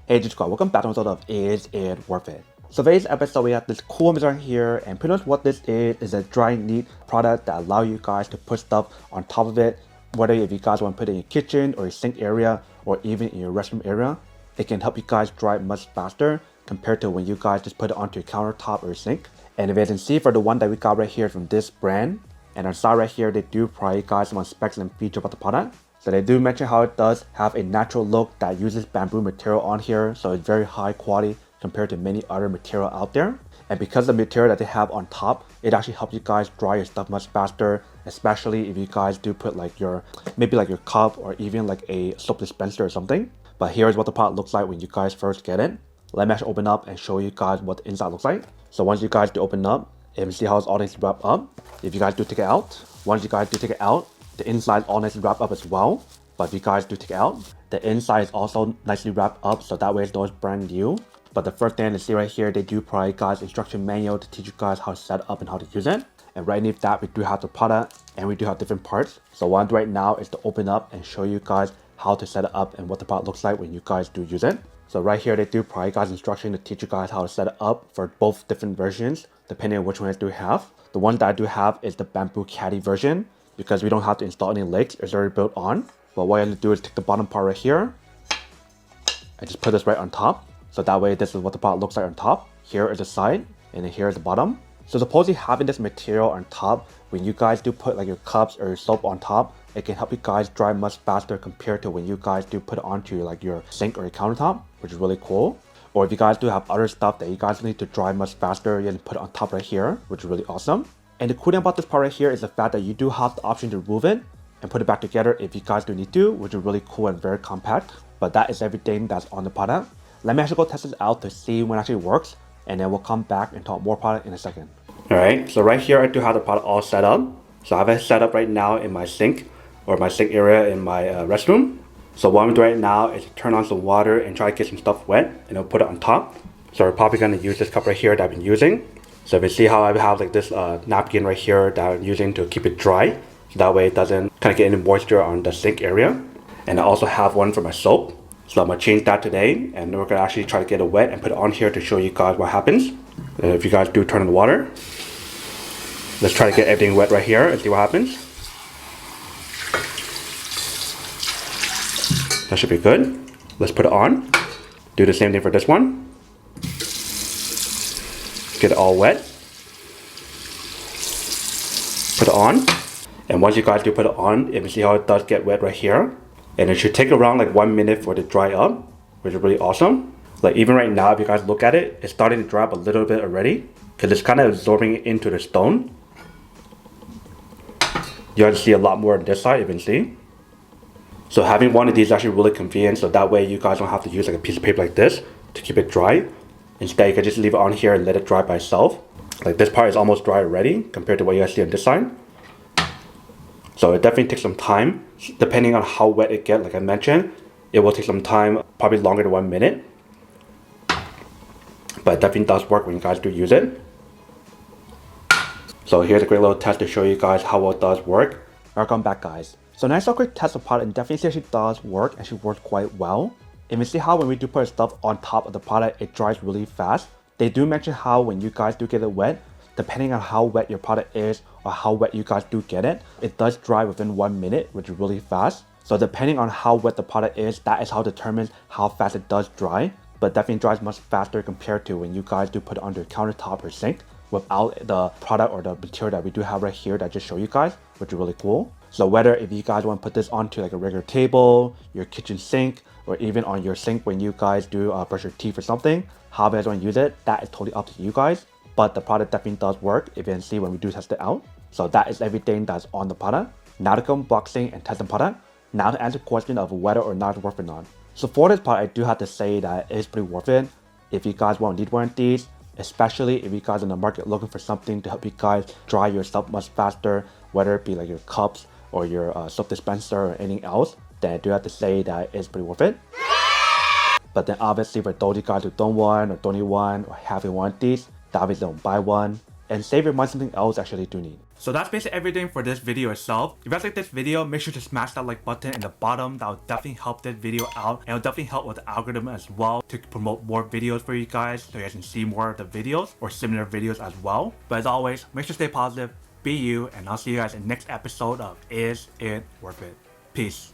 Hey Squad, welcome back to another episode of Is It Worth It? So today's episode we have this cool image right here, and pretty much what this is a DryingNeat product that allow you guys to put stuff on top of it, whether if you guys want to put it in your kitchen or your sink area or even in your restroom area. It can help you guys dry much faster compared to when you guys just put it onto your countertop or your sink. And if you can see for the one that we got right here from this brand, and on the side right here they do provide you guys some specs and features about the product. So they do mention how it does have a natural look that uses bamboo material on here, so it's very high quality compared to many other material out there. And because of the material that they have on top, it actually helps you guys dry your stuff much faster, especially if you guys do put like maybe like your cup or even like a soap dispenser or something. But here's what the product looks like when you guys first get it. Let me actually open up and show you guys what the inside looks like. So once you guys do open up, you can see how it's all nice wrapped up. If you guys do take it out, once you guys do take it out, the inside is all nicely wrapped up as well. But if you guys do take it out, the inside is also nicely wrapped up, so that way it's always brand new. But the first thing you see right here, they do provide you guys instruction manual to teach you guys how to set it up and how to use it. And right underneath that, we do have the product and we do have different parts. So what I'm doing right now is to open up and show you guys how to set it up and what the product looks like when you guys do use it. So right here, they do provide you guys instruction to teach you guys how to set it up for both different versions, depending on which one I do have. The one that I do have is the bamboo caddy version, because we don't have to install any legs, it's already built on. But what I'm going to do is take the bottom part right here and just put this right on top. So that way this is what the product looks like on top. Here is the side and then here is the bottom. So supposedly having this material on top, when you guys do put like your cups or your soap on top, it can help you guys dry much faster compared to when you guys do put it onto like your sink or your countertop, which is really cool. Or if you guys do have other stuff that you guys need to dry much faster, you can put it on top right here, which is really awesome. And the cool thing about this part right here is the fact that you do have the option to remove it and put it back together if you guys do need to, which is really cool and very compact. But that is everything that's on the product. Let me actually go test this out to see when it actually works, and then we'll come back and talk more product in a second. Alright, so right here I do have the product all set up. So I have it set up right now in my sink or my sink area in my restroom. So what I'm doing right now is to turn on some water and try to get some stuff wet and then put it on top. So we're probably going to use this cup right here that I've been using. So if you see how I have like this napkin right here that I'm using to keep it dry. So that way it doesn't kind of get any moisture on the sink area. And I also have one for my soap. So I'm going to change that today, and then we're going to actually try to get it wet and put it on here to show you guys what happens. If you guys do turn on the water, let's try to get everything wet right here and see what happens. That should be good. Let's put it on. Do the same thing for this one. Get it all wet. Put it on. And once you guys do put it on, you can see how it does get wet right here. And it should take around like 1 minute for it to dry up, which is really awesome. Like even right now, if you guys look at it, it's starting to dry up a little bit already because it's kind of absorbing into the stone. You guys see a lot more on this side, you can see. So having one of these is actually really convenient, so that way you guys don't have to use like a piece of paper like this to keep it dry. Instead, you can just leave it on here and let it dry by itself. Like this part is almost dry already compared to what you guys see on this side. So it definitely takes some time, depending on how wet it gets. Like I mentioned, it will take some time, probably longer than 1 minute. But it definitely does work when you guys do use it. So here's a great little test to show you guys how well it does work. Welcome back, guys. So nice little quick test of the product, and definitely actually does work, actually works quite well. And we see how when we do put stuff on top of the product, it dries really fast. They do mention how when you guys do get it wet, depending on how wet your product is or how wet you guys do get it, it does dry within 1 minute, which is really fast. So depending on how wet the product is, that is how it determines how fast it does dry. But definitely dries much faster compared to when you guys do put it on your countertop or sink without the product or the material that we do have right here that I just show you guys, which is really cool. So whether if you guys want to put this onto like a regular table, your kitchen sink, or even on your sink when you guys do brush your teeth or something, however you guys want to use it, that is totally up to you guys. But the product definitely does work if you can see when we do test it out. So that is everything that's on the product. Now to go unboxing and test the product. Now to answer the question of whether or not it's worth it or not. So for this part, I do have to say that it is pretty worth it. If you guys want to need one of these, especially if you guys are in the market looking for something to help you guys dry your stuff much faster, whether it be like your cups or your soap dispenser or anything else, then I do have to say that it's pretty worth it. But then obviously for those of you guys who don't want or don't need one or having one of these, obviously don't buy one. and save your money something else that you actually do need. So that's basically everything for this video itself. If you guys like this video, make sure to smash that like button in the bottom. That will definitely help this video out, and it will definitely help with the algorithm as well to promote more videos for you guys so you guys can see more of the videos or similar videos as well. But as always, make sure to stay positive, be you, and I'll see you guys in the next episode of Is It Worth It? Peace.